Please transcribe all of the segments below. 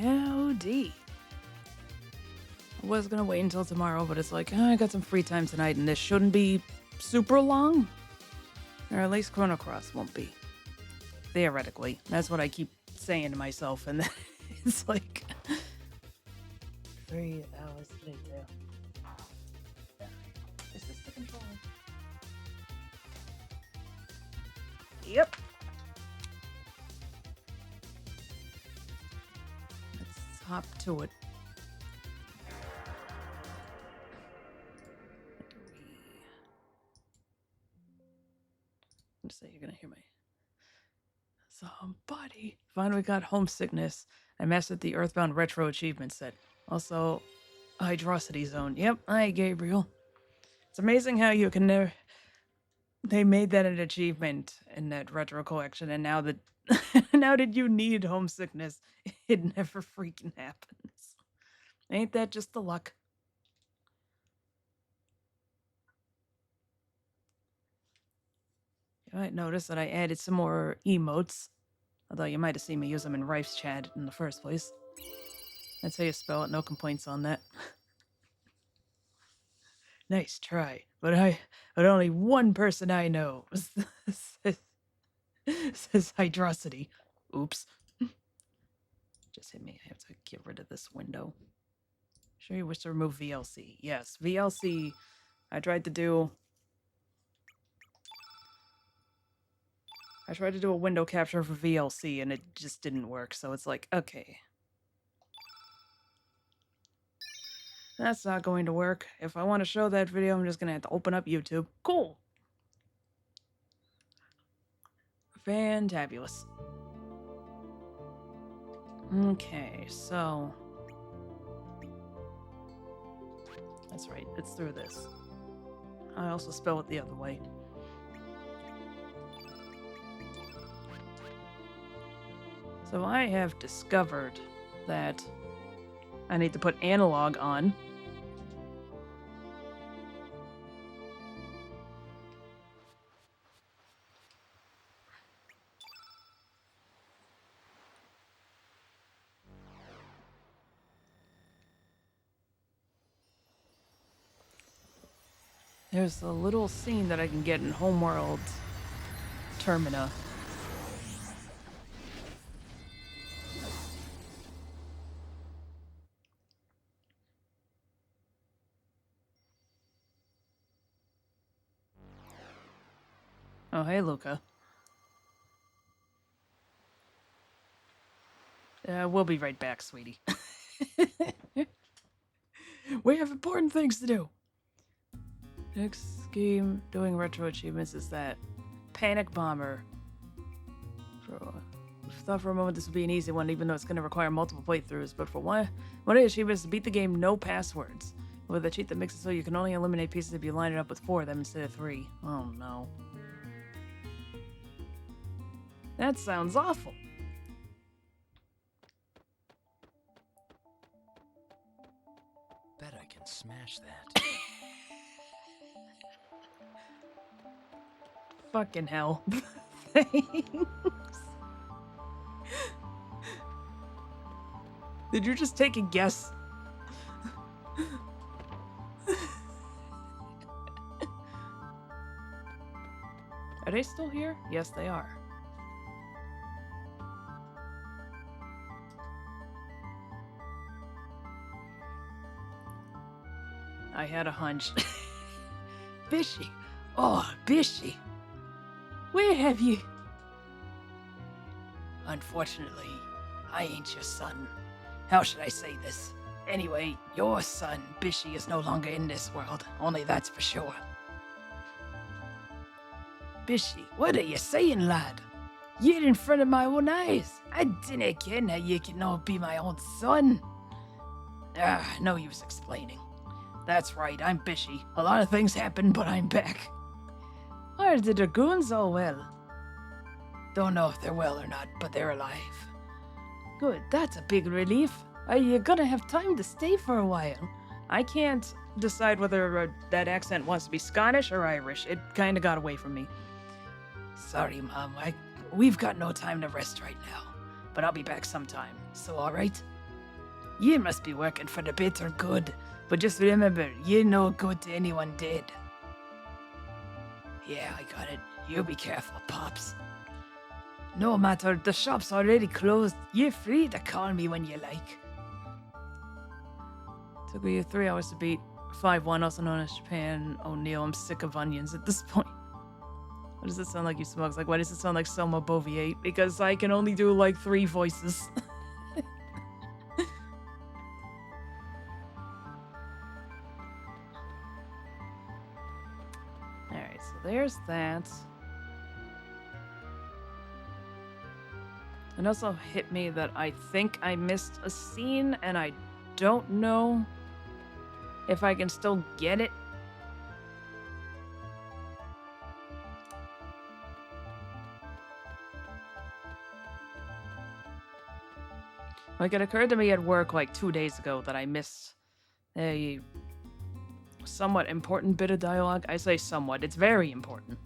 Howdy. I was gonna wait until tomorrow, but it's like, I got some free time tonight, and this shouldn't be super long. Or at least Chrono Cross won't be. Theoretically. That's what I keep saying to myself, and then it's like 3 hours later. Is this the controller? Yep. Let's hop to it. I'm just saying, you're gonna hear my somebody. Finally got homesickness. I mastered the Earthbound Retro achievement set. Also, Hydrosity Zone. Yep, hi Gabriel. It's amazing how you can never. They made that an achievement in that retro collection, and now that now that you need homesickness, it never freaking happens. Ain't that just the luck? You might notice that I added some more emotes, although you might have seen me use them in Rife's chat in the first place. That's how you spell it, no complaints on that. Nice try, but only one person I know says Hydrosity. Oops. Just hit me. I have to get rid of this window. Sure you wish to remove VLC. Yes, VLC I tried to do a window capture for VLC and it just didn't work, so it's like, okay. That's not going to work. If I want to show that video, I'm just going to have to open up YouTube. Cool. Fantabulous. Okay, so... That's right, it's through this. I also spell it the other way. So I have discovered that I need to put analog on. There's a little scene that I can get in Homeworld Termina. Oh, hey, Luca. We'll be right back, sweetie. We have important things to do. Next game doing retro achievements is that Panic Bomber. I thought for a moment this would be an easy one, even though it's going to require multiple playthroughs, but for one of the achievements is to beat the game no passwords. With a cheat that makes it so you can only eliminate pieces if you line it up with 4 of them instead of 3. Oh no. That sounds awful. Bet I can smash that. Fucking hell. Thanks. Did you just take a guess? Are they still here? Yes, they are. I had a hunch. Bishie. Oh, Bishie. Where have you... Unfortunately, I ain't your son. How should I say this? Anyway, your son, Bishie, is no longer in this world. Only that's for sure. Bishie, what are you saying, lad? You're in front of my own eyes. I didn't ken how you can all be my own son. No use explaining. That's right, I'm Bishie. A lot of things happened, but I'm back. Are the dragoons all well? Don't know if they're well or not, but they're alive. Good, that's a big relief. Are you gonna have time to stay for a while? I can't decide whether that accent wants to be Scottish or Irish. It kinda got away from me. Sorry, Mom. We've got no time to rest right now. But I'll be back sometime. So, alright? You must be working for the bitter good, but just remember, you're no good to anyone dead. Yeah, I got it. You be careful, Pops. No matter, the shop's already closed. You're free to call me when you like. Took me 3 hours to beat 5-1, also known as Japan. O'Neill, I'm sick of onions at this point. What does it sound like you smoke? Like, why does it sound like Selma Boviate? Because I can only do like 3 voices. Alright, so there's that. It also hit me that I think I missed a scene, and I don't know if I can still get it. Like, it occurred to me at work like 2 days ago that I missed a somewhat important bit of dialogue. I say somewhat, it's very important.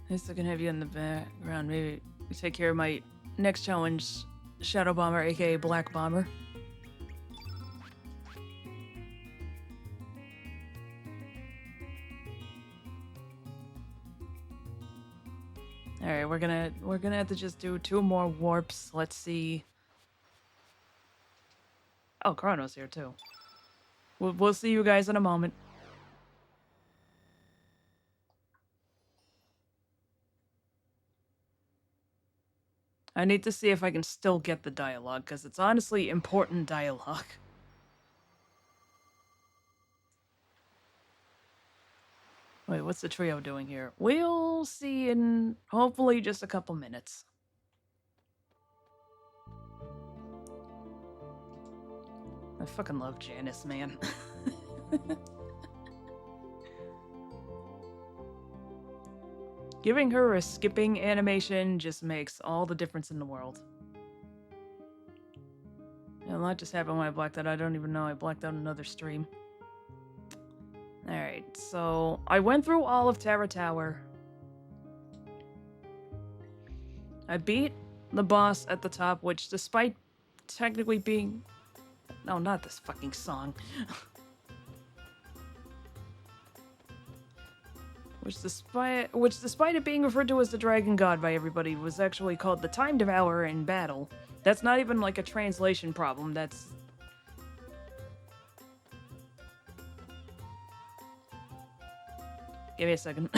At least I can have you in the background. Maybe we take care of my next challenge, Shadow Bomber, aka Black Bomber. Alright, we're gonna have to just do 2 more warps. Let's see. Oh, Chrono's here too. We'll see you guys in a moment. I need to see if I can still get the dialogue, because it's honestly important dialogue. Wait, what's the trio doing here? We'll see in hopefully just a couple minutes. I fucking love Janice, man. Giving her a skipping animation just makes all the difference in the world. Yeah, a lot just happened when I blacked out. I don't even know I blacked out another stream. Alright, so I went through all of Terra Tower. I beat the boss at the top, which despite technically being... No, not this fucking song. Which despite it being referred to as the Dragon God by everybody, was actually called the Time Devourer in battle. That's not even like a translation problem, that's... Give me a second.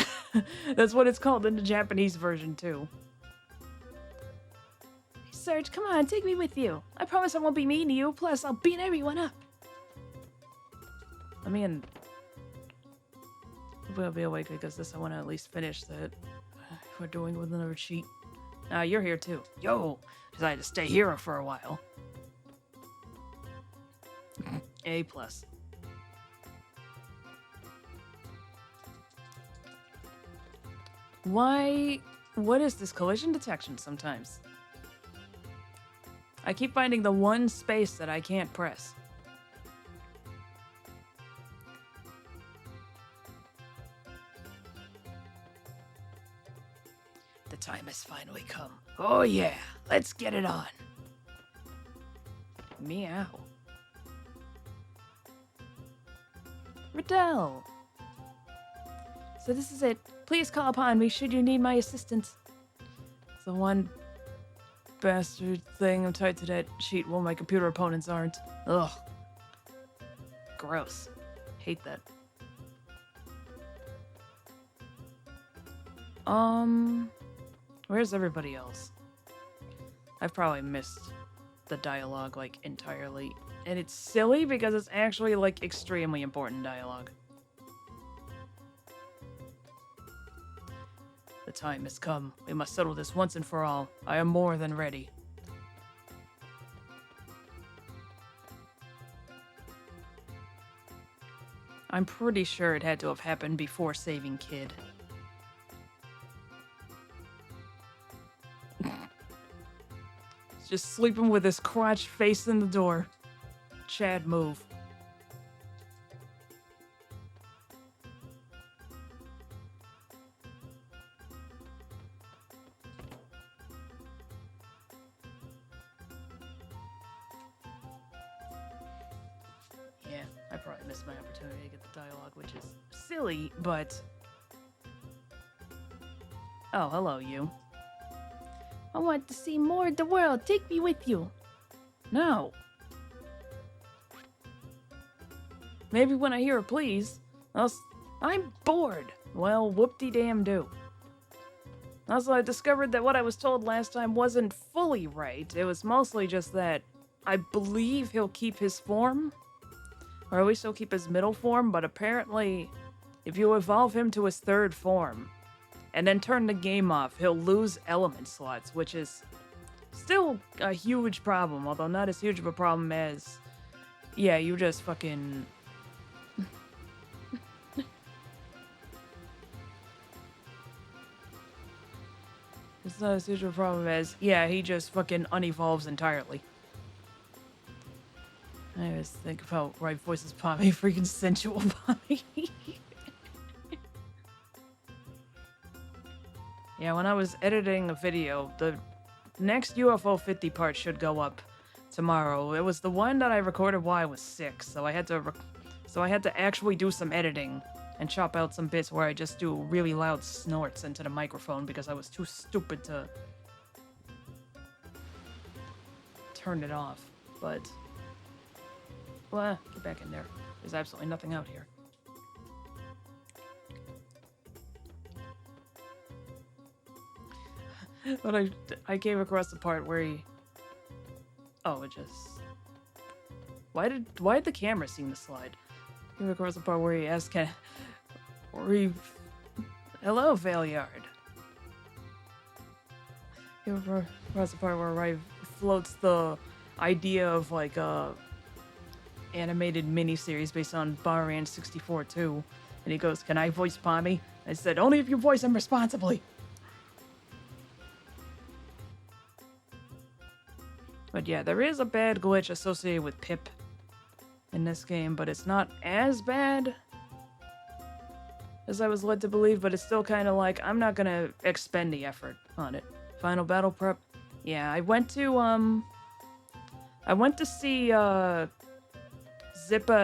That's what it's called in the Japanese version, too. Serge, come on, take me with you. I promise I won't be mean to you, plus I'll beat everyone up. I mean... We'll be awake because this I want to at least finish that. We're doing with another cheat. You're here too. Yo! Decided to stay here for a while. A+. Why? What is this collision detection sometimes? I keep finding the one space that I can't press. The time has finally come. Oh yeah, let's get it on. Meow. Riddell. So this is it. Please call upon me should you need my assistance. It's the one bastard thing I'm tied to that sheet while my computer opponents aren't. Ugh. Gross. Hate that. Where's everybody else? I've probably missed the dialogue, like, entirely. And it's silly because it's actually, like, extremely important dialogue. The time has come. We must settle this once and for all. I am more than ready. I'm pretty sure it had to have happened before saving Kid. Just sleeping with his crotch facing the door. Chad, move. missed my opportunity to get the dialogue, which is silly, but... Oh, hello, you. I want to see more of the world. Take me with you. No. Maybe when I hear a please. I'm bored. Well, whoop-de-damn-do. Also, I discovered that what I was told last time wasn't fully right. It was mostly just that I believe he'll keep his form. Or at least he'll keep his middle form, but apparently if you evolve him to his third form and then turn the game off, he'll lose element slots, which is still a huge problem, although not as huge of a problem as, yeah, you just fucking... It's not as huge of a problem as, yeah, he just fucking unevolves entirely. I always think about right voices Pommy, freaking sensual Pommy. Yeah, when I was editing a video, the next UFO 50 part should go up tomorrow. It was the one that I recorded while I was sick, so I had to actually do some editing and chop out some bits where I just do really loud snorts into the microphone because I was too stupid to turn it off. But, well, get back in there. There's absolutely nothing out here. But I came across the part where he... Oh, it just... Why did the camera seem to slide? I came across the part where he asked... Hello, Valeyard. Came across the part where Rive floats the idea of, like, a animated miniseries based on Baran 64 too. And he goes, "Can I voice Pommy?" I said, "Only if you voice him responsibly." But yeah, there is a bad glitch associated with Pip in this game, but it's not as bad as I was led to believe, but it's still kind of like, I'm not gonna expend the effort on it. Final battle prep? Yeah, I went to see, Zippa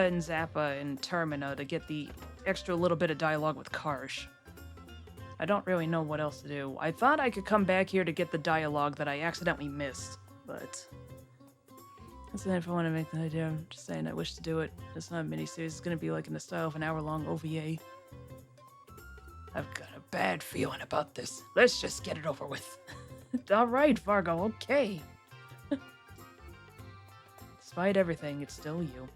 and Zappa in Termina to get the extra little bit of dialogue with Karsh. I don't really know what else to do. I thought I could come back here to get the dialogue that I accidentally missed, but... That's an if I want to make the idea. I'm just saying I wish to do it. It's not a miniseries. It's gonna be like in the style of an hour-long OVA. I've got a bad feeling about this. Let's just get it over with. Alright, Fargo, okay. Despite everything, it's still you.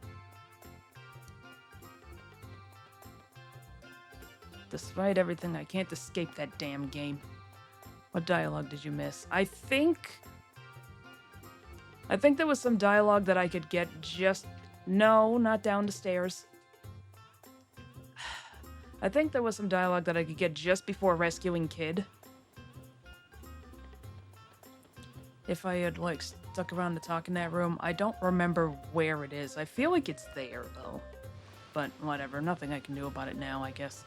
Despite everything, I can't escape that damn game. What dialogue did you miss? I think there was some dialogue that I could get just... No, not down the stairs. I think there was some dialogue that I could get just before rescuing Kid. If I had, like, stuck around to talk in that room. I don't remember where it is. I feel like it's there, though. But whatever, nothing I can do about it now, I guess.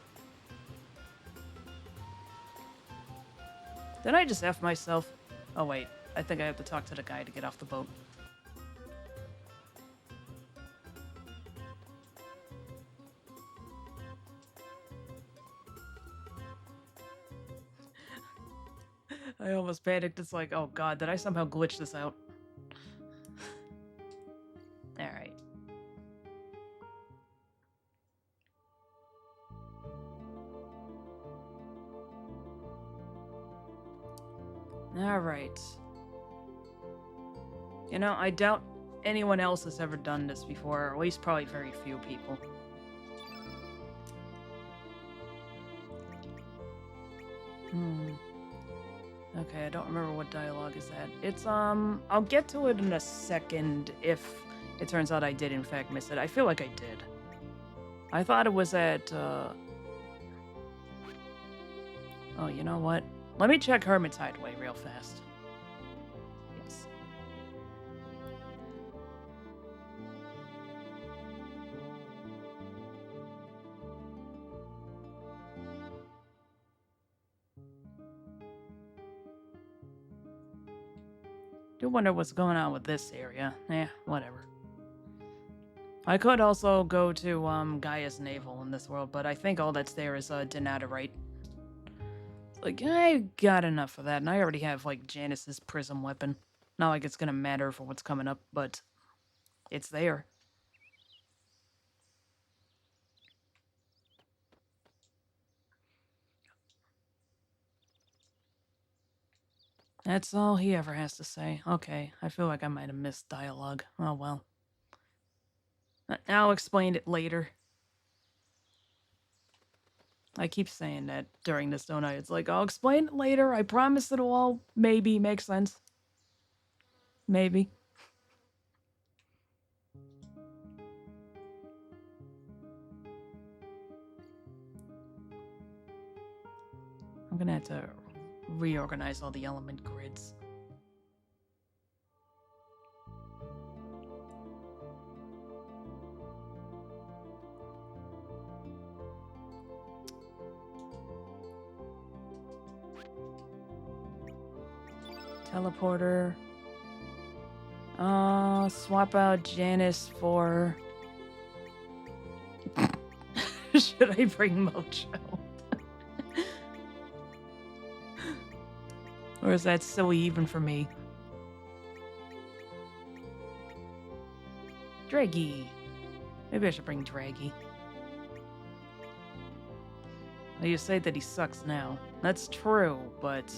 Did I just F myself? Oh, wait. I think I have to talk to the guy to get off the boat. I almost panicked. It's like, oh god, did I somehow glitch this out? Alright. Alright. You know, I doubt anyone else has ever done this before, or at least probably very few people. Okay, I don't remember what dialogue is that. It's, I'll get to it in a second if it turns out I did in fact miss it. I feel like I did. I thought it was at, Oh, you know what? Let me check Hermit's Hideaway real fast. Yes. Do wonder what's going on with this area. Eh, whatever. I could also go to Gaia's Naval in this world, but I think all that's there is Denaturite. Like, I got enough of that, and I already have, like, Janice's prism weapon. Not like it's gonna matter for what's coming up, but it's there. That's all he ever has to say. Okay, I feel like I might have missed dialogue. Oh well. I'll explain it later. I keep saying that during this, don't I? It's like, I'll explain it later. I promise it'll all maybe make sense. Maybe. I'm gonna have to reorganize all the element grids. Teleporter. Swap out Janice for... Should I bring Mojo? Or is that silly even for me? Draggy. Maybe I should bring Draggy. Well, you say that he sucks now. That's true, but...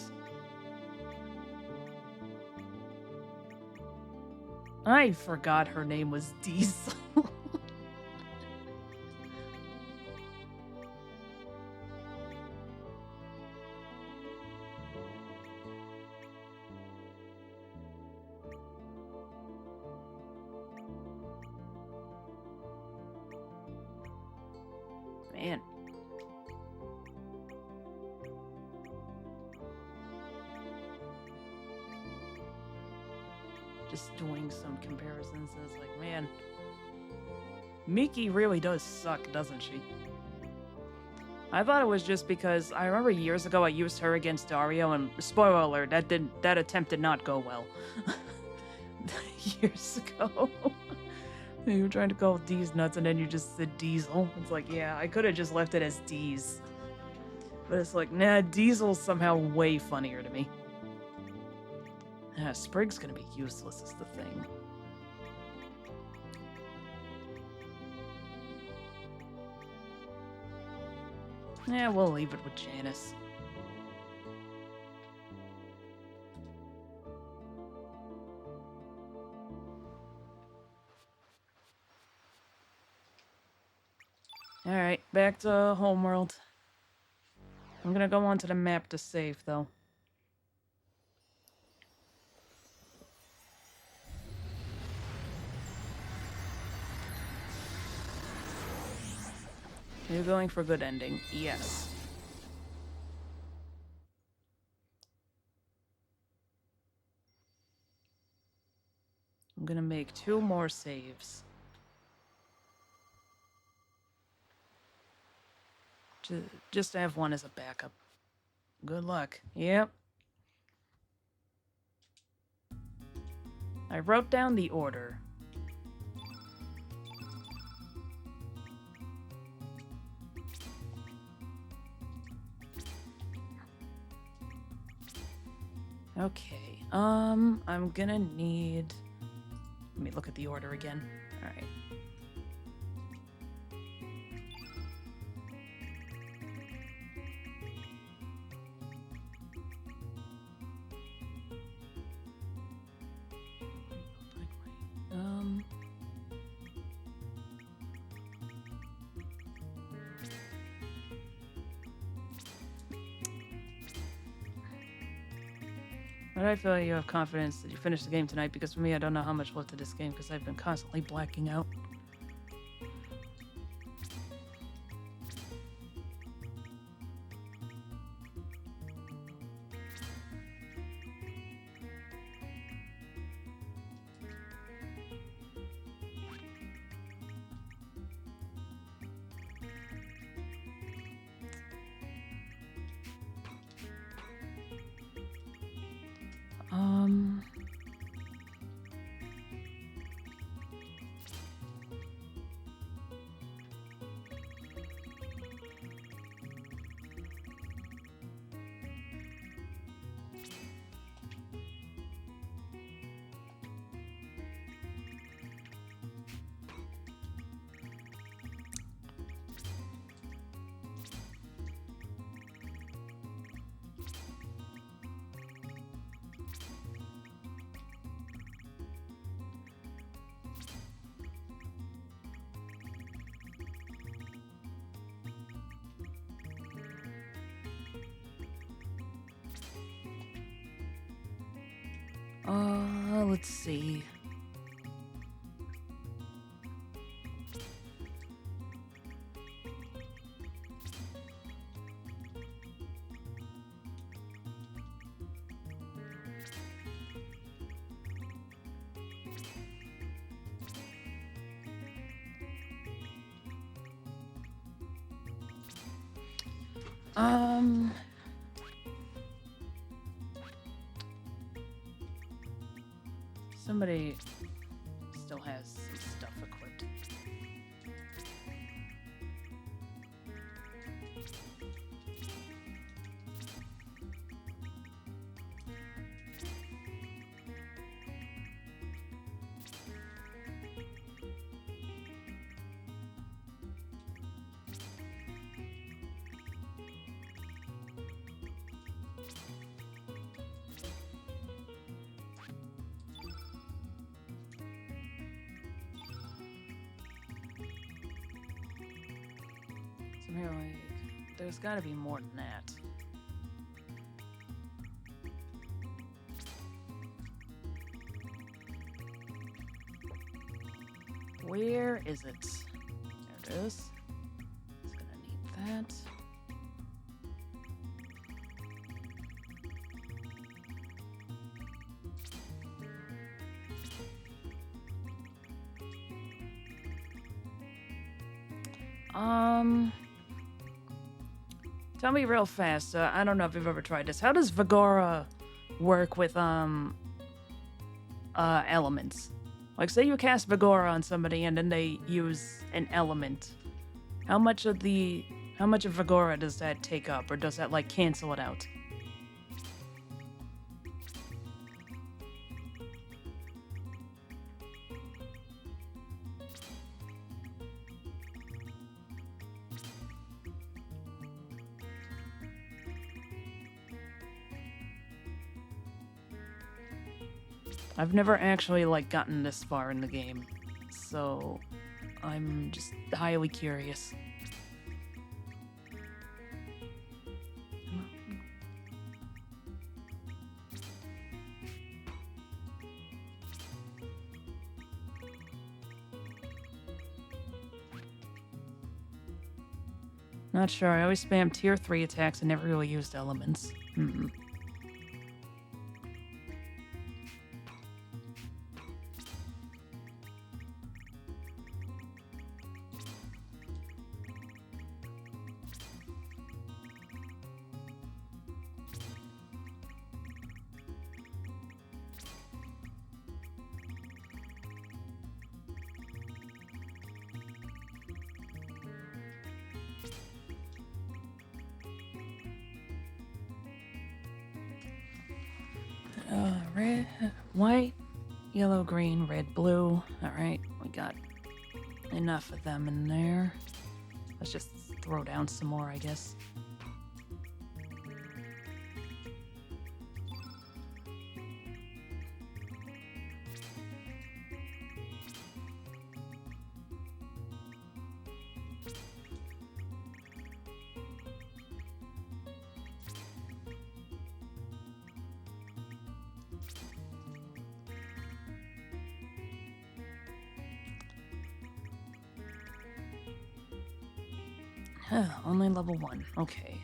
I forgot her name was Diesel. Man. Just doing some comparisons, and it's like, man, Miki really does suck, doesn't she? I thought it was just because I remember years ago I used her against Dario, and spoiler alert, that attempt did not go well. Years ago. You were trying to call D's nuts, and then you just said Diesel. It's like, yeah, I could have just left it as D's. But it's like, nah, Diesel's somehow way funnier to me. Yeah, Sprig's gonna be useless is the thing. Yeah, we'll leave it with Janice. Alright, back to Homeworld. I'm gonna go onto the map to save, though. You're going for a good ending. Yes. I'm gonna make 2 more saves. Just to have one as a backup. Good luck. Yep. I wrote down the order. Okay, I'm gonna need... Let me look at the order again. Alright. But I feel like you have confidence that you finish the game tonight, because for me, I don't know how much left of this game because I've been constantly blacking out. Let's see. Somebody still has some stuff equipped. Like, there's gotta be more than that. Where is it? There it is. It's gonna need that. Tell me real fast. I don't know if you've ever tried this. How does Vigora work with elements? Like, say you cast Vigora on somebody and then they use an element. How much of Vigora does that take up, or does that like cancel it out? I've never actually, like, gotten this far in the game, so I'm just highly curious. Not sure. I always spam tier 3 attacks and never really used elements. Red, white, yellow, green, red, blue. Alright, we got enough of them in there. Let's just throw down some more, I guess. Only level 1. Okay.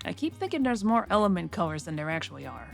I keep thinking there's more element colors than there actually are.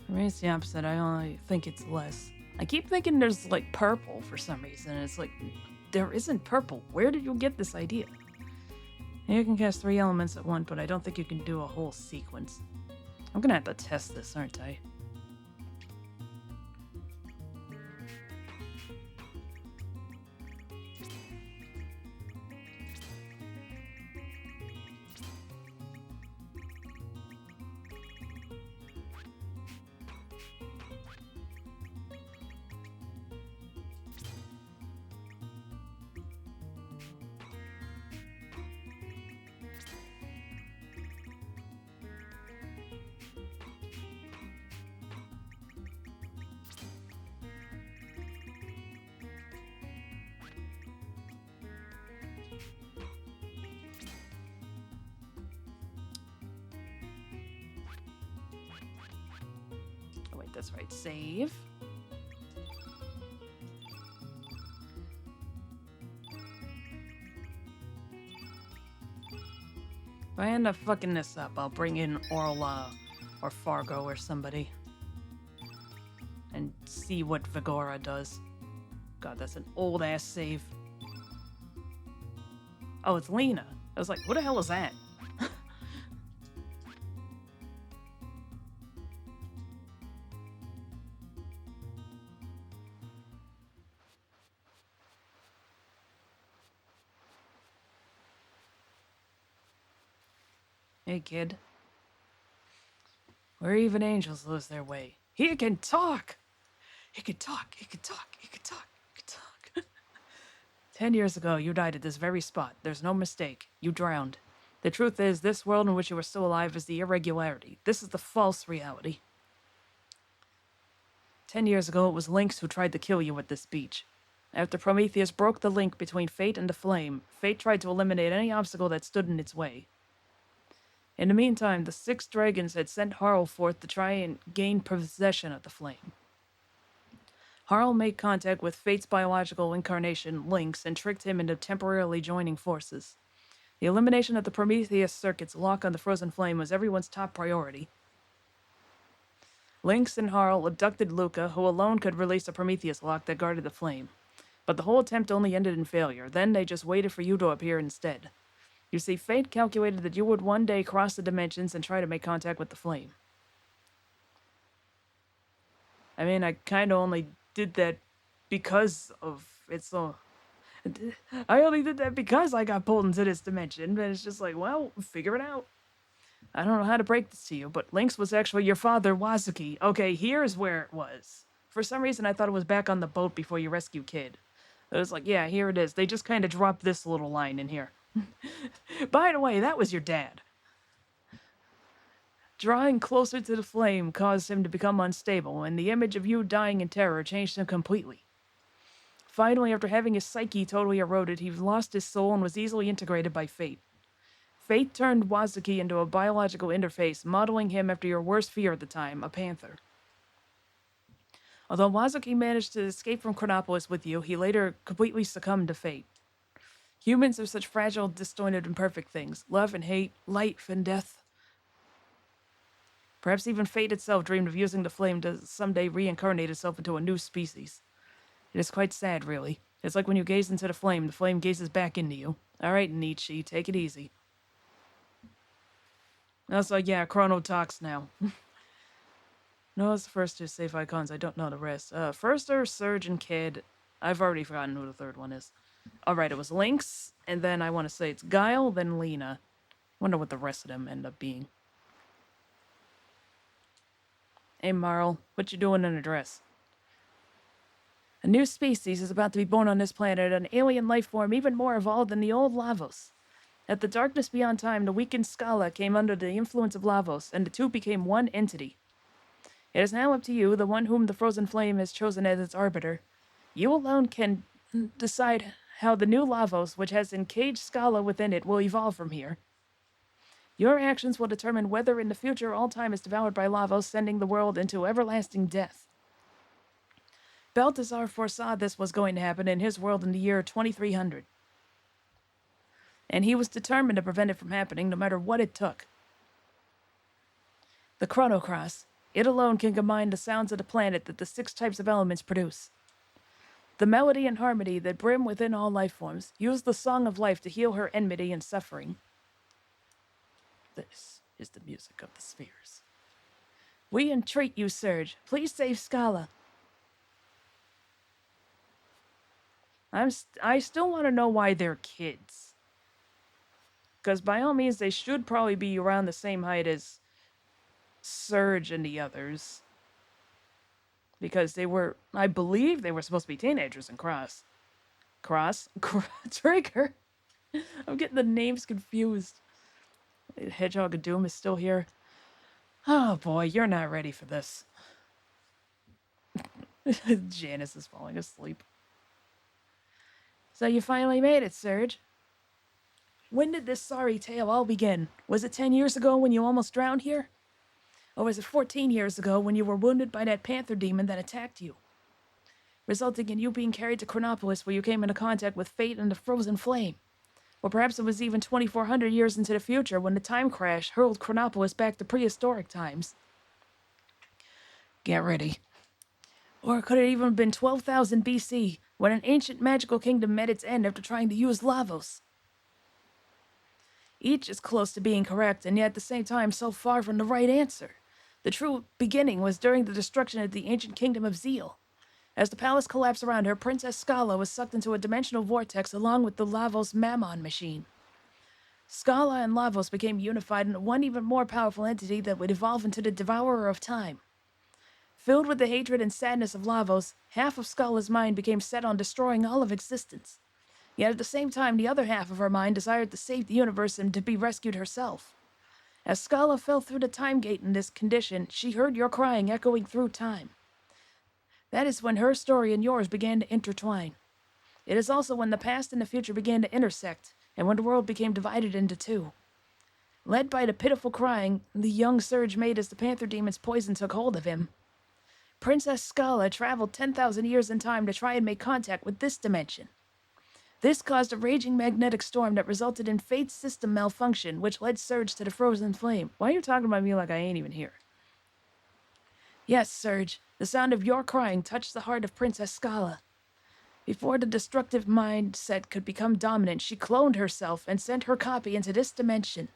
For me, it's the opposite. I only think it's less. I keep thinking there's, like, purple for some reason. It's like, there isn't purple. Where did you get this idea? You can cast 3 elements at once, but I don't think you can do a whole sequence. I'm gonna have to test this, aren't I? Oh, wait, that's right. Save. If I end up fucking this up, I'll bring in Orla or Fargo or somebody and see what Vigora does. God, that's an old-ass save. Oh, it's Lena. I was like, what the hell is that? Hey, kid. Where even angels lose their way. He can talk! He can talk, he can talk, he can talk, he can talk. 10 years ago, you died at this very spot. There's no mistake. You drowned. The truth is, this world in which you are still alive is the irregularity. This is the false reality. 10 years ago, it was Lynx who tried to kill you at this beach. After Prometheus broke the link between fate and the flame, fate tried to eliminate any obstacle that stood in its way. In the meantime, the 6 dragons had sent Harl forth to try and gain possession of the flame. Harl made contact with Fate's biological incarnation, Lynx, and tricked him into temporarily joining forces. The elimination of the Prometheus Circuit's lock on the frozen flame was everyone's top priority. Lynx and Harl abducted Luca, who alone could release the Prometheus lock that guarded the flame. But the whole attempt only ended in failure. Then they just waited for you to appear instead. You see, Fate calculated that you would one day cross the dimensions and try to make contact with the flame. I mean, I kind of only did that because of it's so. I only did that because I got pulled into this dimension, but it's just like, well, figure it out. I don't know how to break this to you, but Lynx was actually your father, Wazuki. Okay, here's where it was. For some reason, I thought it was back on the boat before you rescue Kid. It was like, yeah, here it is. They just kind of dropped this little line in here. By the way, that was your dad. Drawing closer to the flame caused him to become unstable, and the image of you dying in terror changed him completely. Finally, after having his psyche totally eroded, he lost his soul and was easily integrated by Fate. Fate turned Wazuki into a biological interface, modeling him after your worst fear at the time, a panther. Although Wazuki managed to escape from Chronopolis with you, he later completely succumbed to Fate. Humans are such fragile, disjointed, imperfect things. Love and hate, life and death. Perhaps even Fate itself dreamed of using the flame to someday reincarnate itself into a new species. It is quite sad, really. It's like when you gaze into the flame gazes back into you. Alright, Nietzsche, take it easy. Also, yeah, Chrono talks now. No, it's the first 2 safe icons. I don't know the rest. First are Surge and Kid. I've already forgotten who the third one is. Alright, it was Lynx, and then I want to say it's Guile, then Lena. Wonder what the rest of them end up being. Hey, Marl, what you doing in a dress? A new species is about to be born on this planet, an alien life form even more evolved than the old Lavos. At the darkness beyond time, the weakened Scala came under the influence of Lavos, and the two became one entity. It is now up to you, the one whom the frozen flame has chosen as its arbiter. You alone can decide how the new Lavos, which has encaged Scala within it, will evolve from here. Your actions will determine whether in the future all time is devoured by Lavos, sending the world into everlasting death. Balthazar foresaw this was going to happen in his world in the year 2300. And he was determined to prevent it from happening, no matter what it took. The Chrono Cross, it alone can combine the sounds of the planet that the 6 types of elements produce. The melody and harmony that brim within all life forms use the song of life to heal her enmity and suffering. This is the music of the spheres. We entreat you, Surge. Please save Scala. I still want to know why they're kids. Because by all means, they should probably be around the same height as Surge and the others. Because they were, I believe they were supposed to be teenagers in Cross. Trigger? I'm getting the names confused. Hedgehog of Doom is still here. Oh boy, you're not ready for this. Janice is falling asleep. So you finally made it, Surge. When did this sorry tale all begin? Was it 10 years ago when you almost drowned here? Or was it 14 years ago when you were wounded by that panther demon that attacked you, resulting in you being carried to Chronopolis where you came into contact with fate and the frozen flame? Or perhaps it was even 2,400 years into the future when the time crash hurled Chronopolis back to prehistoric times. Get ready. Or could it even have been 12,000 BC, when an ancient magical kingdom met its end after trying to use Lavos? Each is close to being correct, and yet at the same time so far from the right answer. The true beginning was during the destruction of the ancient kingdom of Zeal. As the palace collapsed around her, Princess Scala was sucked into a dimensional vortex along with the Lavos Mammon machine. Scala and Lavos became unified into one even more powerful entity that would evolve into the Devourer of Time. Filled with the hatred and sadness of Lavos, half of Scala's mind became set on destroying all of existence. Yet at the same time, the other half of her mind desired to save the universe and to be rescued herself. As Scala fell through the time gate in this condition, she heard your crying echoing through time. That is when her story and yours began to intertwine. It is also when the past and the future began to intersect, and when the world became divided into two. Led by the pitiful crying the young Surge made as the Panther Demon's poison took hold of him, Princess Scala traveled 10,000 years in time to try and make contact with this dimension. This caused a raging magnetic storm that resulted in Fate's system malfunction, which led Surge to the frozen flame. Why are you talking about me like I ain't even here? Yes, Surge, the sound of your crying touched the heart of Princess Scala. Before the destructive mindset could become dominant, she cloned herself and sent her copy into this dimension.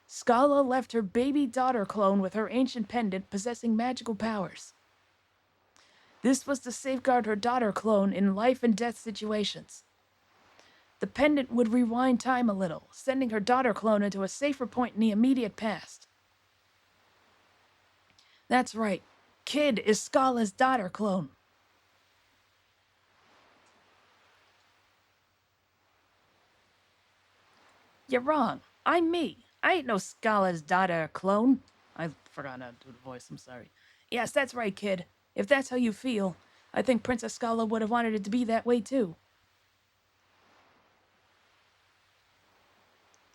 Scala left her baby daughter clone with her ancient pendant possessing magical powers. This was to safeguard her daughter clone in life and death situations. The pendant would rewind time a little, sending her daughter clone into a safer point in the immediate past. That's right. Kid is Scala's daughter clone. You're wrong. I'm me. I ain't no Scala's daughter clone. I forgot how to do the voice, I'm sorry. Yes, that's right, kid. If that's how you feel, I think Princess Scala would have wanted it to be that way too.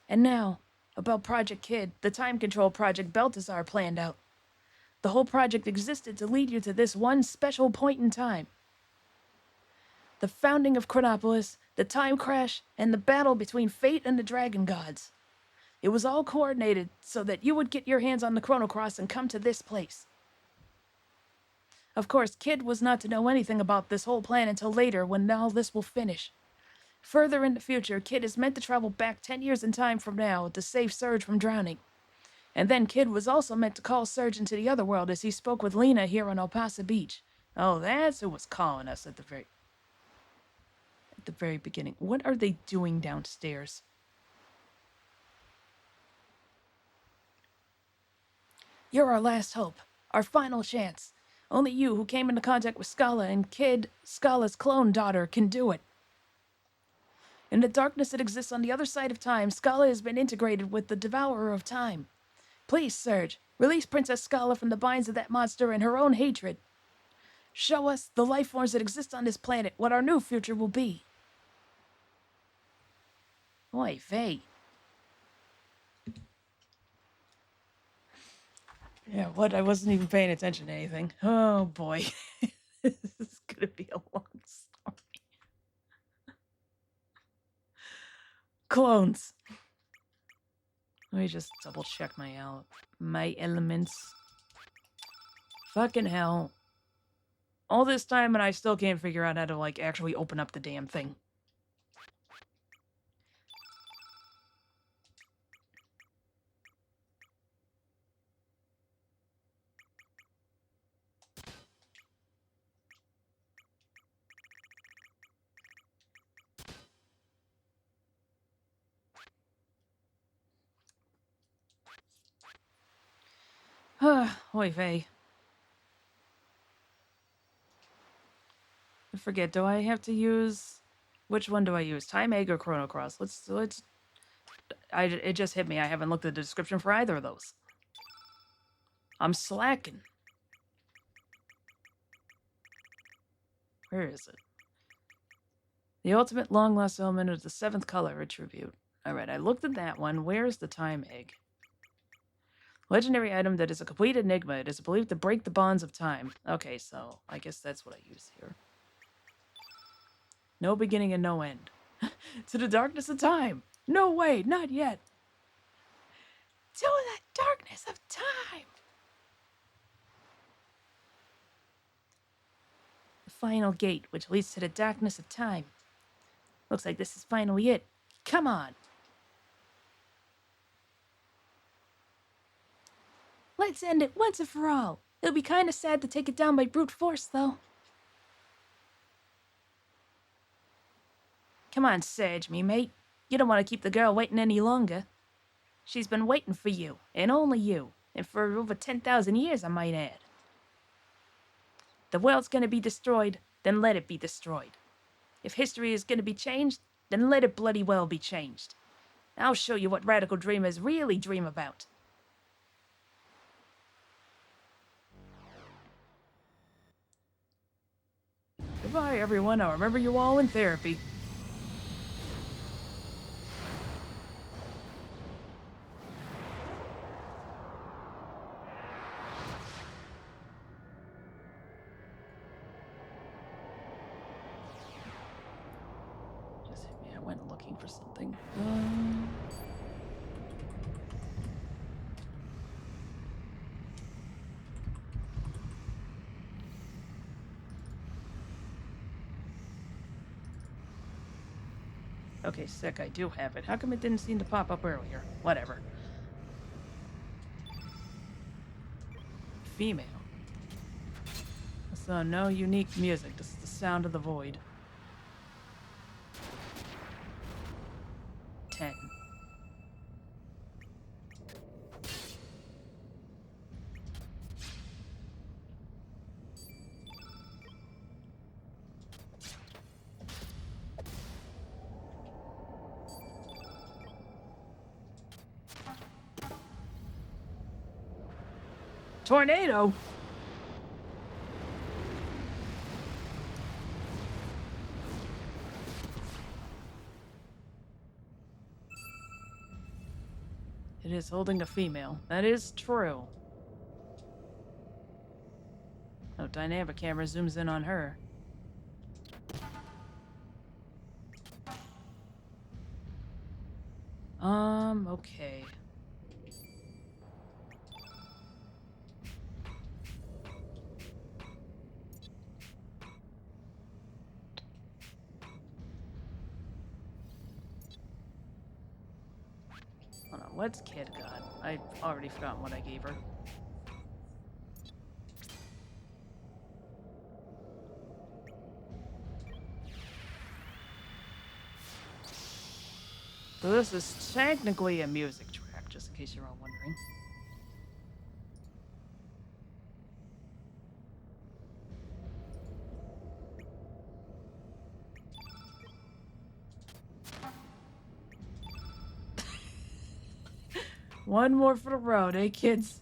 And now, about Project Kid, the time control project Balthazar planned out. The whole project existed to lead you to this one special point in time. The founding of Chronopolis, the time crash, and the battle between Fate and the Dragon Gods. It was all coordinated so that you would get your hands on the Chrono Cross and come to this place. Of course, Kid was not to know anything about this whole plan until later, when all this will finish. Further in the future, Kid is meant to travel back 10 years in time from now to save Surge from drowning. And then Kid was also meant to call Surge into the other world as he spoke with Lena here on Opassa Beach. Oh, that's who was calling us at the very beginning. What are they doing downstairs? You're our last hope, our final chance. Only you, who came into contact with Scala and Kid, Scala's clone daughter, can do it. In the darkness that exists on the other side of time, Scala has been integrated with the Devourer of Time. Please, Surge, release Princess Scala from the binds of that monster and her own hatred. Show us, the life forms that exist on this planet, what our new future will be. Oy vey. Yeah, what? I wasn't even paying attention to anything. Oh boy. This is gonna be a long story. Clones. Let me just double check my elements. Fucking hell. All this time and I still can't figure out how to, like, actually open up the damn thing. Oy vey. I forget, do I have to use... Which one do I use? Time Egg or Chrono Cross? It just hit me. I haven't looked at the description for either of those. I'm slacking. Where is it? The ultimate long-lost element is the 7th color attribute. Alright, I looked at that one. Where's the Time Egg? Legendary item that is a complete enigma. It is believed to break the bonds of time. Okay, so I guess that's what I use here. No beginning and no end. To the darkness of time. No way, not yet. To the darkness of time. The final gate, which leads to the darkness of time. Looks like this is finally it. Come on. Let's end it once and for all. It'll be kinda sad to take it down by brute force, though. Come on, Surge me, mate. You don't want to keep the girl waiting any longer. She's been waiting for you, and only you, and for over 10,000 years, I might add. The world's gonna be destroyed, then let it be destroyed. If history is gonna be changed, then let it bloody well be changed. I'll show you what radical dreamers really dream about. Goodbye, everyone. I'll remember you all in therapy. Just hit me. I went looking for something. Okay, sick, I do have it. How come it didn't seem to pop up earlier? Whatever. Female. So, no unique music. This is the sound of the void. 10. Tornado? It is holding a female. That is true. Oh, dynamic camera zooms in on her. Okay. Hold on, what's Kid got? I've already forgotten what I gave her. So this is technically a music track, just in case you're all wondering. One more for the road, eh, kids?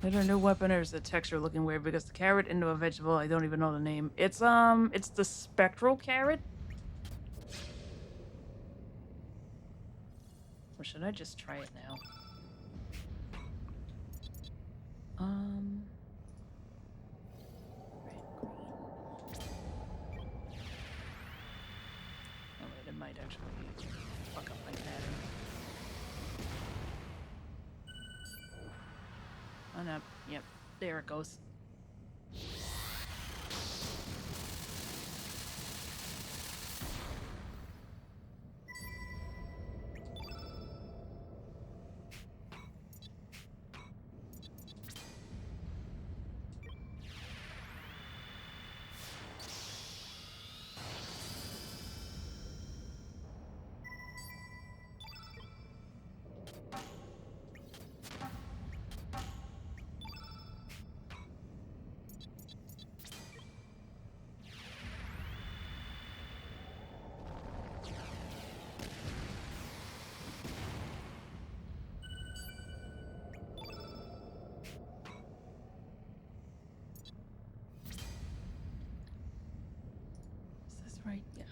Is her new weapon, or is the texture looking weird? Because the carrot into a vegetable, I don't even know the name. It's the spectral carrot? Or should I just try it now? Red, green. Oh wait, it might actually fuck up my pattern. Oh no, yep, there it goes. That's right, yeah.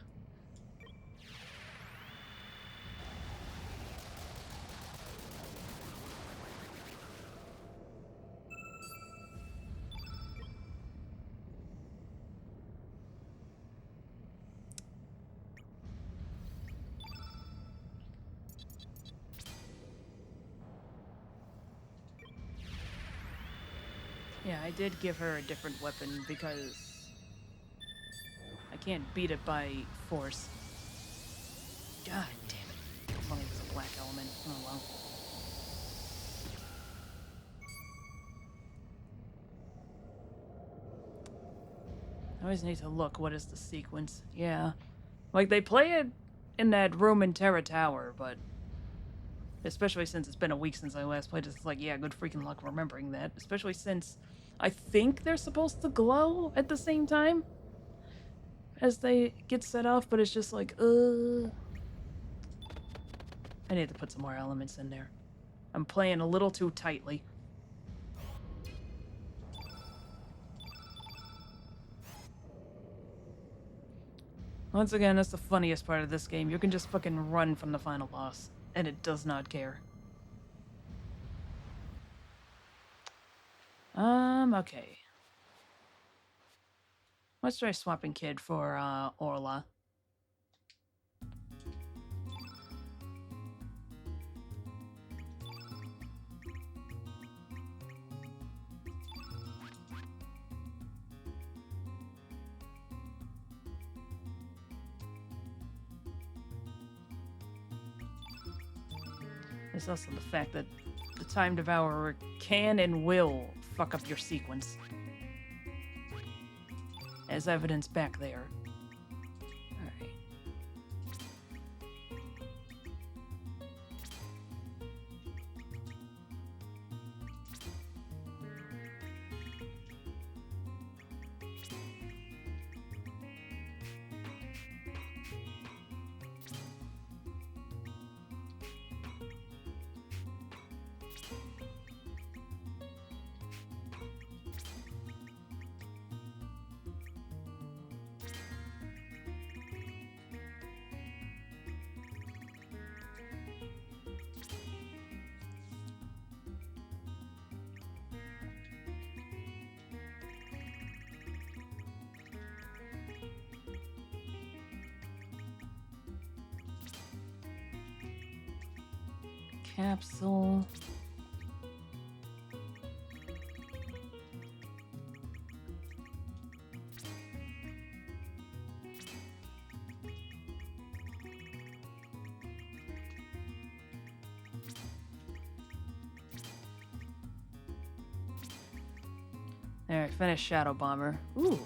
Yeah, I did give her a different weapon because I can't beat it by force. God damn it. If only it was a black element. Oh well. I always need to look. What is the sequence? Yeah. Like, they play it in that room in Terra Tower, but especially since it's been a week since I last played, it's like, yeah, good freaking luck remembering that. Especially since I think they're supposed to glow at the same time as they get set off, but it's just like, I need to put some more elements in there. I'm playing a little too tightly. Once again, that's the funniest part of this game. You can just fucking run from the final boss, and it does not care. Okay. Let's try swapping Kid for, Orla. There's also the fact that the Time Devourer can and will fuck up your sequence. As evidence back there. Alright. Capsule. There, finish Shadow Bomber. Ooh.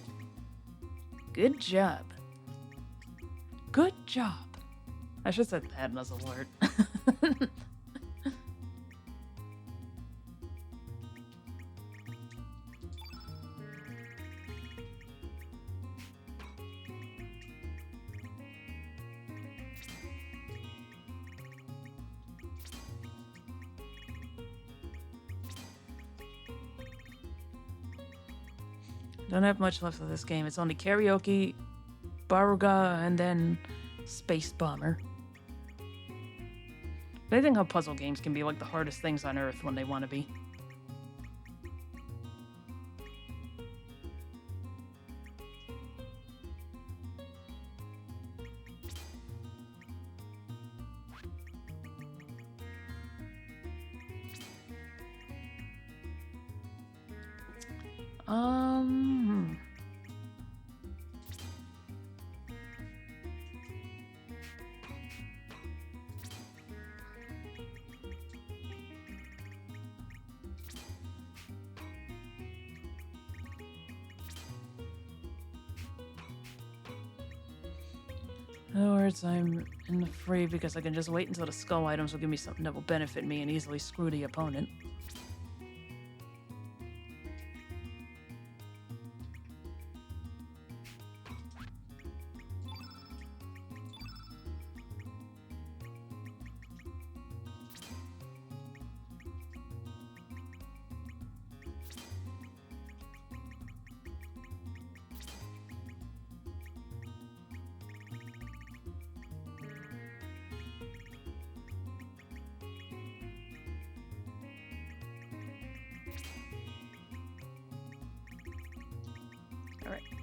Good job. Good job. I should set that as alert. Don't have much left of this game. It's only Karaoke, Baruga, and then Space Bomber. But I think how puzzle games can be like the hardest things on Earth when they want to be. In other words, I'm in the free because I can just wait until the skull items will give me something that will benefit me and easily screw the opponent.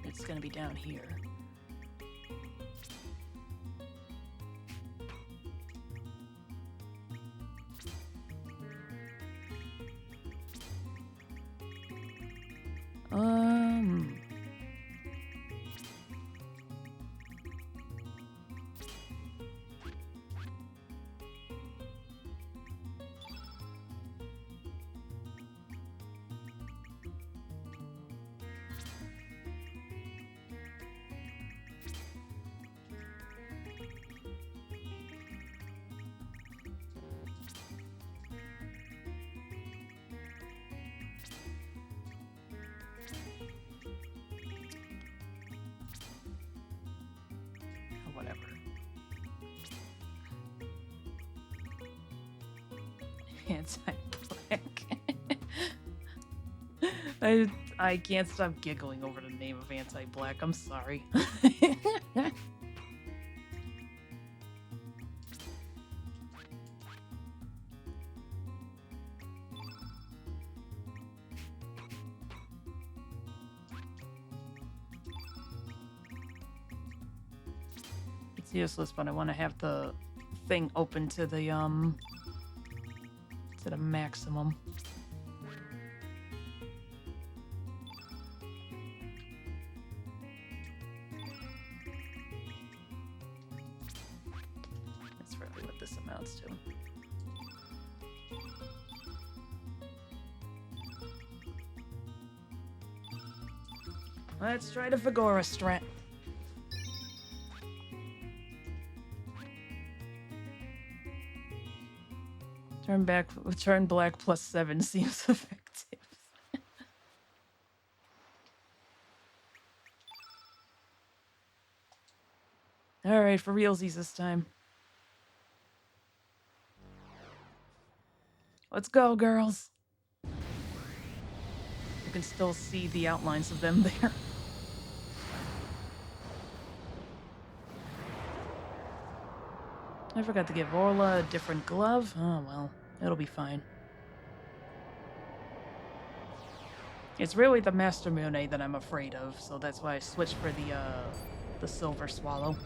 it's gonna be down here. Whatever. Anti-black. I can't stop giggling over the name of anti-black. I'm sorry. It's useless, but I want to have the thing open to the maximum. That's really what this amounts to. Let's try the Vigora strat. Turn black +7 seems effective. Alright, for realsies this time. Let's go, girls. You can still see the outlines of them there. I forgot to give Orla a different glove. Oh well, it'll be fine. It's really the Master Mune that I'm afraid of, so that's why I switched for the Silver Swallow.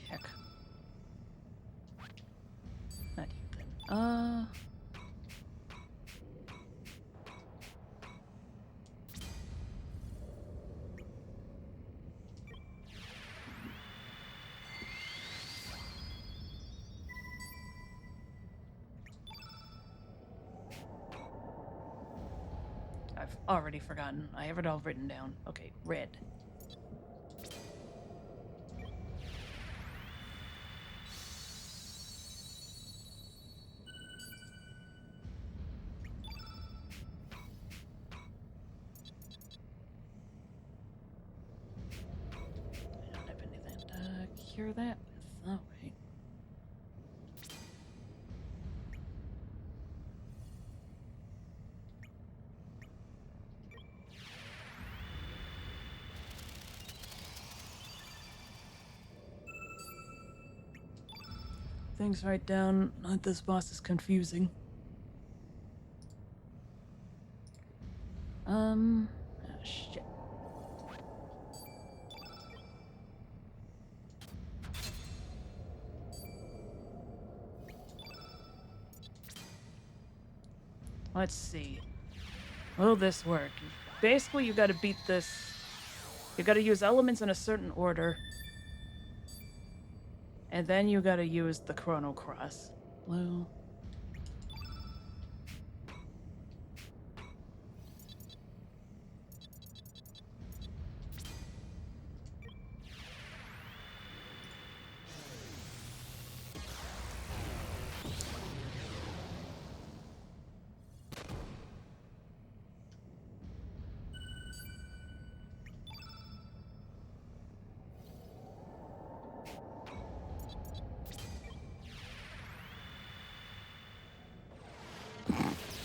Heck. Not you then. I've already forgotten. I have it all written down. Okay, red. I don't have anything to cure that with. All right. Things right down. This boss is confusing. Oh, shit. Let's see. Will this work? Basically, you gotta beat this. You gotta use elements in a certain order. And then you gotta use the Chrono Cross. Blue.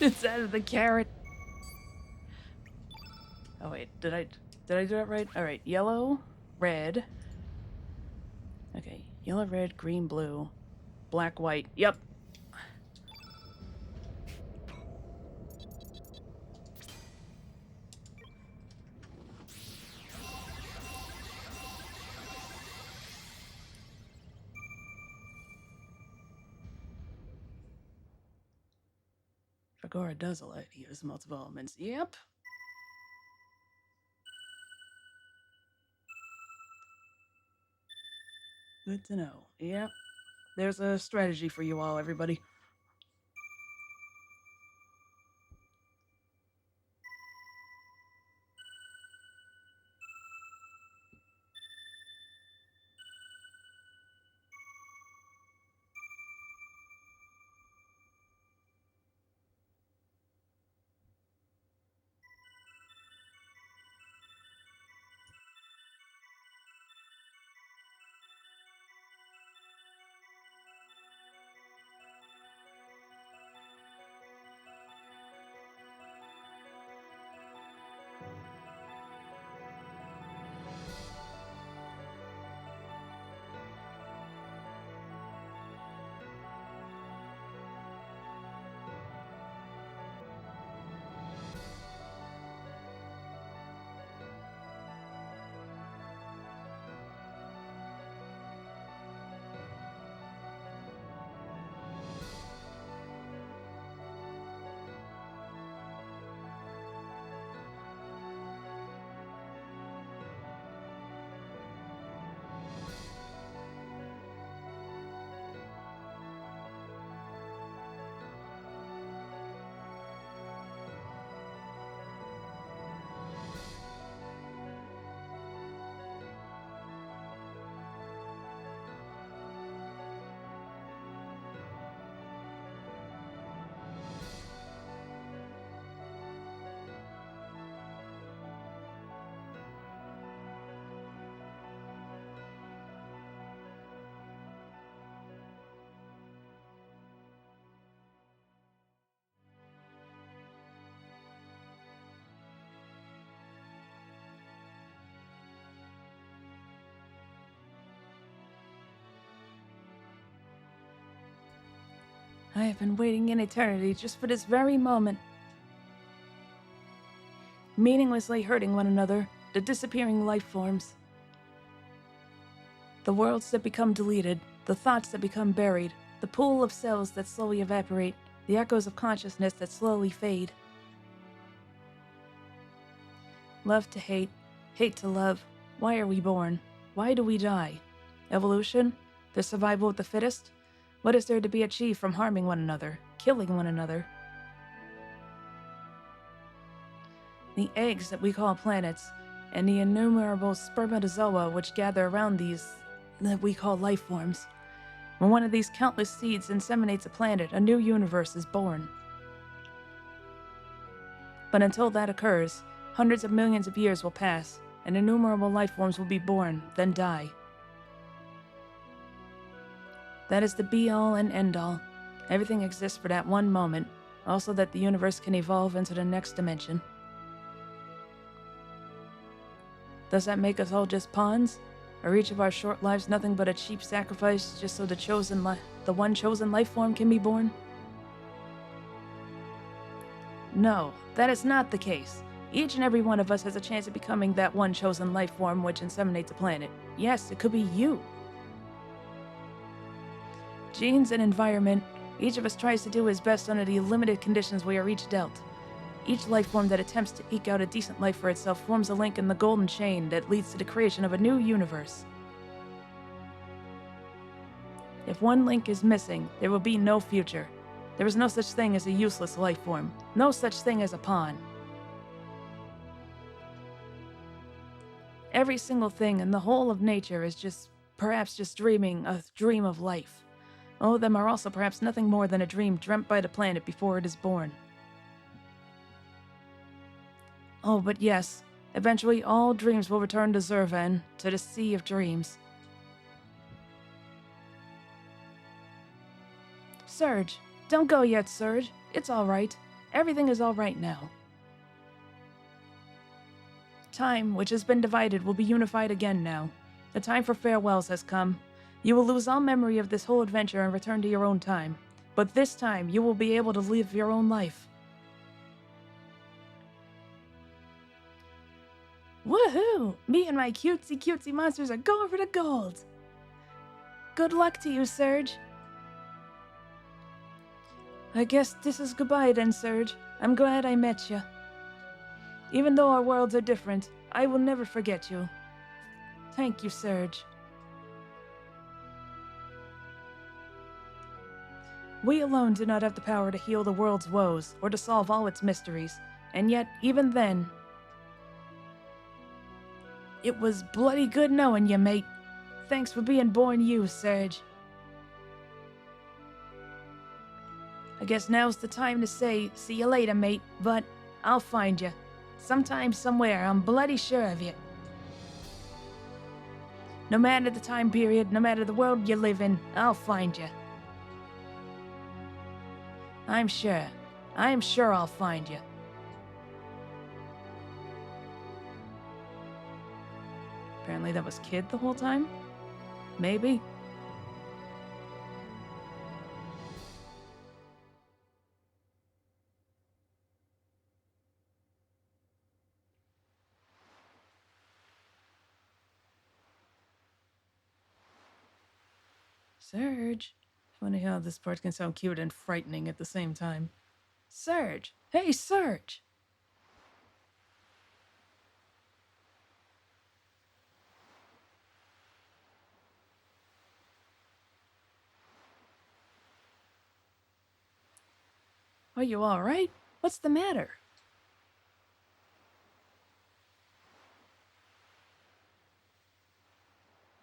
It's out of the carrot. Oh wait, did I do that right? All right, yellow, red. Okay, yellow, red, green, blue, black, white. Yep. Vigora does allow you to use multiple elements. Yep. Good to know. Yep. There's a strategy for you all, everybody. I have been waiting in eternity just for this very moment. Meaninglessly hurting one another, the disappearing life forms. The worlds that become deleted, the thoughts that become buried, the pool of cells that slowly evaporate, the echoes of consciousness that slowly fade. Love to hate, hate to love. Why are we born? Why do we die? Evolution? The survival of the fittest? What is there to be achieved from harming one another, killing one another? The eggs that we call planets, and the innumerable spermatozoa which gather around these that we call life forms. When one of these countless seeds inseminates a planet, a new universe is born. But until that occurs, hundreds of millions of years will pass, and innumerable life forms will be born, then die. That is the be-all and end-all. Everything exists for that one moment, also that the universe can evolve into the next dimension. Does that make us all just pawns? Are each of our short lives nothing but a cheap sacrifice just so the one chosen life form can be born? No, that is not the case. Each and every one of us has a chance of becoming that one chosen life form which inseminates a planet. Yes, it could be you. Genes and environment, Each of us tries to do his best under the limited conditions we are each dealt. Each life form that attempts to eke out a decent life for itself forms a link in the golden chain that leads to the creation of a new universe. If one link is missing, there will be no future. There is no such thing as a useless life form, no such thing as a pawn. Every single thing in the whole of nature is perhaps just dreaming a dream of life. All of them are also perhaps nothing more than a dream dreamt by the planet before it is born. Oh, but yes, eventually all dreams will return to Zurvan, to the Sea of Dreams. Surge, don't go yet, Surge. It's all right. Everything is all right now. Time, which has been divided, will be unified again now. The time for farewells has come. You will lose all memory of this whole adventure and return to your own time. But this time, you will be able to live your own life. Woohoo! Me and my cutesy monsters are going for the gold! Good luck to you, Surge. I guess this is goodbye then, Surge. I'm glad I met you. Even though our worlds are different, I will never forget you. Thank you, Surge. We alone do not have the power to heal the world's woes or to solve all its mysteries, and yet, even then, it was bloody good knowing you, mate. Thanks for being born you, Surge. I guess now's the time to say, see you later, mate, but I'll find you. Sometime, somewhere, I'm bloody sure of you. No matter the time period, no matter the world you live in, I'll find you. I'm sure I'll find you. Apparently that was Kid the whole time? Maybe. Surge. Funny how this part can sound cute and frightening at the same time. Surge! Hey, Surge! Are you alright? What's the matter?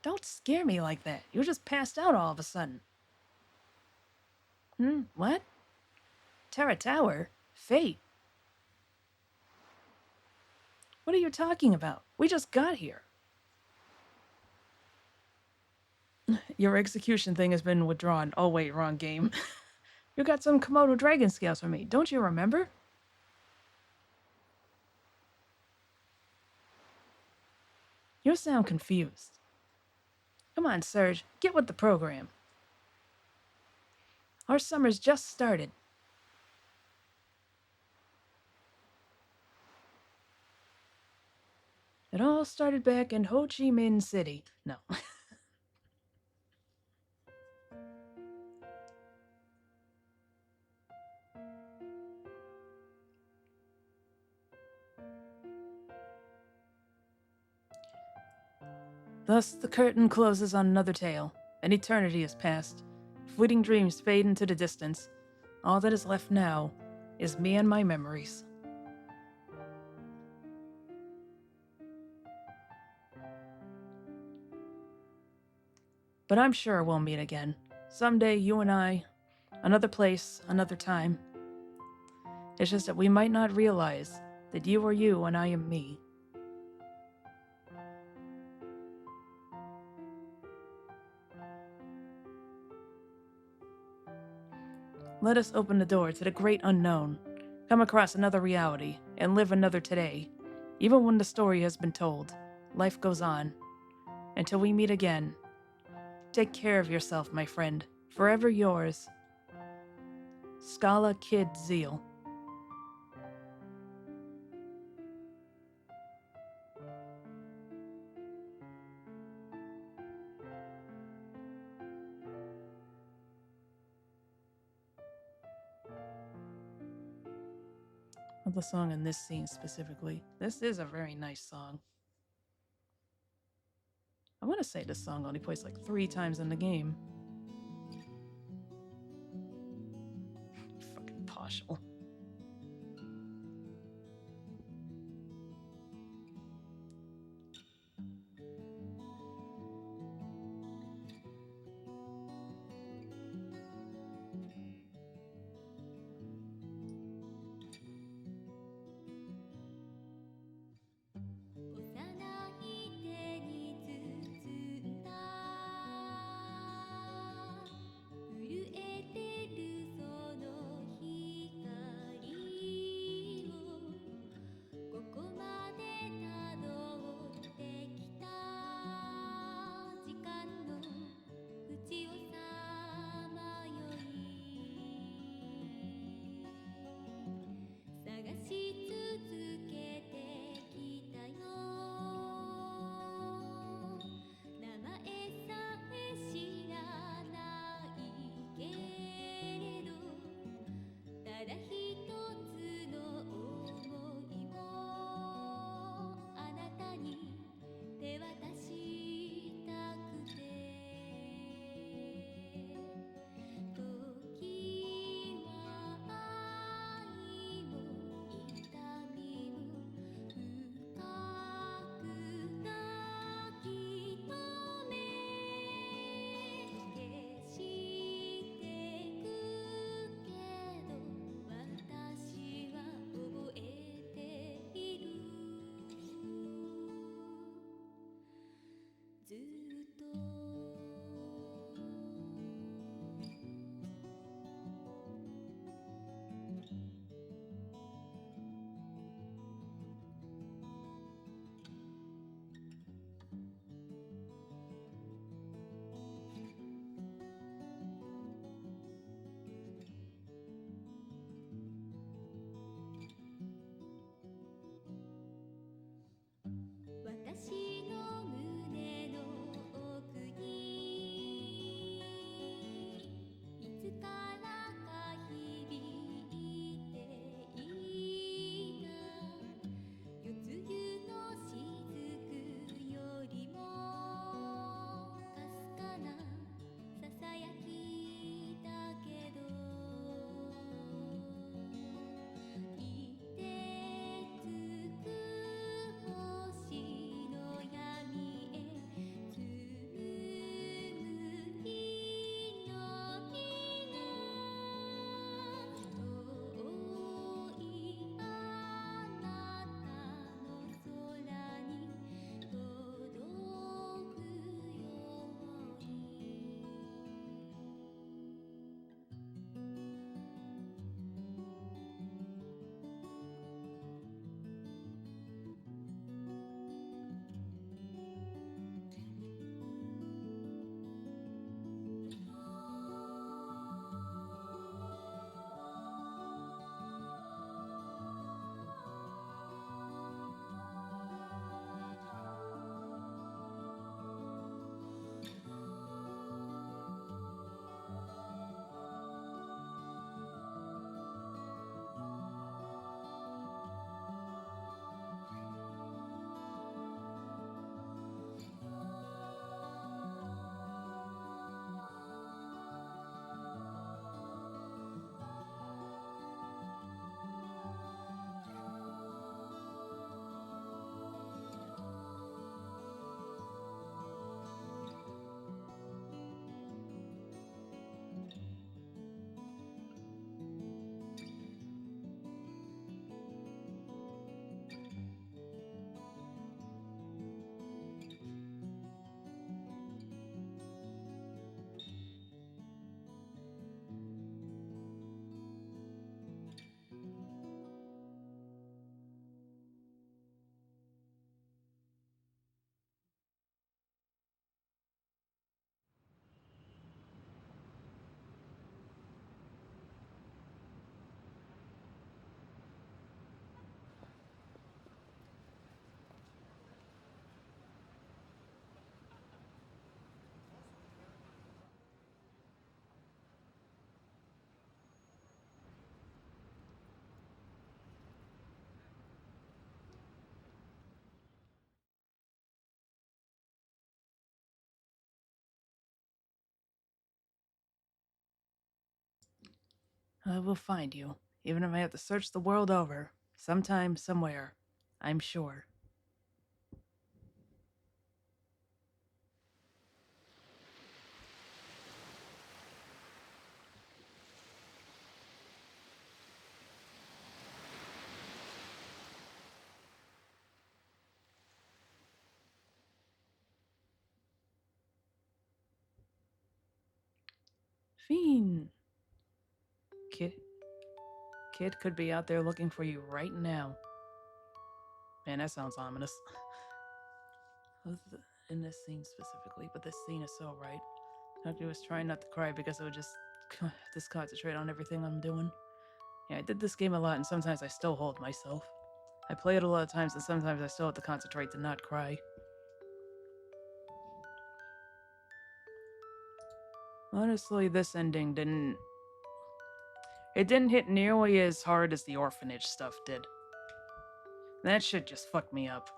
Don't scare me like that. You just passed out all of a sudden. What? Terra Tower? Fate? What are you talking about? We just got here. Your execution thing has been withdrawn. Oh wait, wrong game. You got some Komodo dragon scales for me, don't you remember? You sound confused. Come on, Surge, get with the program. Our summer's just started. It all started back in Ho Chi Minh City. No. Thus, the curtain closes on another tale. An eternity has passed. Fleeting dreams fade into the distance. All that is left now is me and my memories. But I'm sure we'll meet again. Someday, you and I. Another place, another time. It's just that we might not realize that you are you and I am me. Let us open the door to the great unknown, come across another reality, and live another today. Even when the story has been told, life goes on. Until we meet again, take care of yourself, my friend. Forever yours, Scala Kid Zeal. of the song in this scene specifically. This is a very nice song. I want to say this song only plays like 3 times in the game. Fucking partial. I will find you, even if I have to search the world over. Sometime, somewhere. I'm sure. Fiend. Kid. Kid could be out there looking for you right now. Man, that sounds ominous. In this scene specifically, but this scene is so right. Doctor was trying not to cry because I would just concentrate on everything I'm doing. Yeah, I did this game a lot, and sometimes I still hold myself. I play it a lot of times, and sometimes I still have to concentrate to not cry. Honestly, this ending didn't... It didn't hit nearly as hard as the orphanage stuff did. That shit just fucked me up.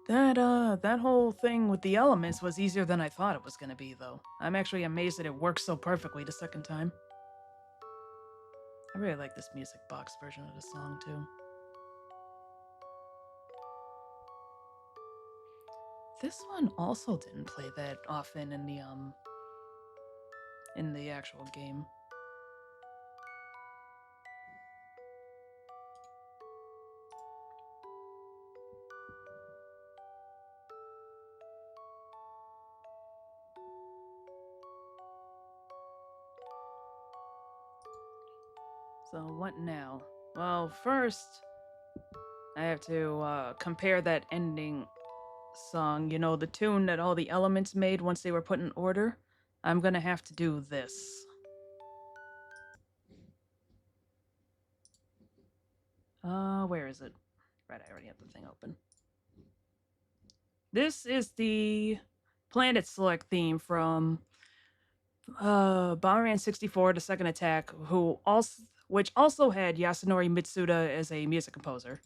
That whole thing with the elements was easier than I thought it was gonna be, though. I'm actually amazed that it worked so perfectly the second time. I really like this music box version of the song, too. This one also didn't play that often in the actual game. So what now? Well, first, I have to compare that ending song, you know, the tune that all the elements made once they were put in order. I'm gonna have to do this. Where is it? Right, I already have the thing open. This is the Planet Select theme from Bomberman 64, The Second Attack, which also had Yasunori Mitsuda as a music composer.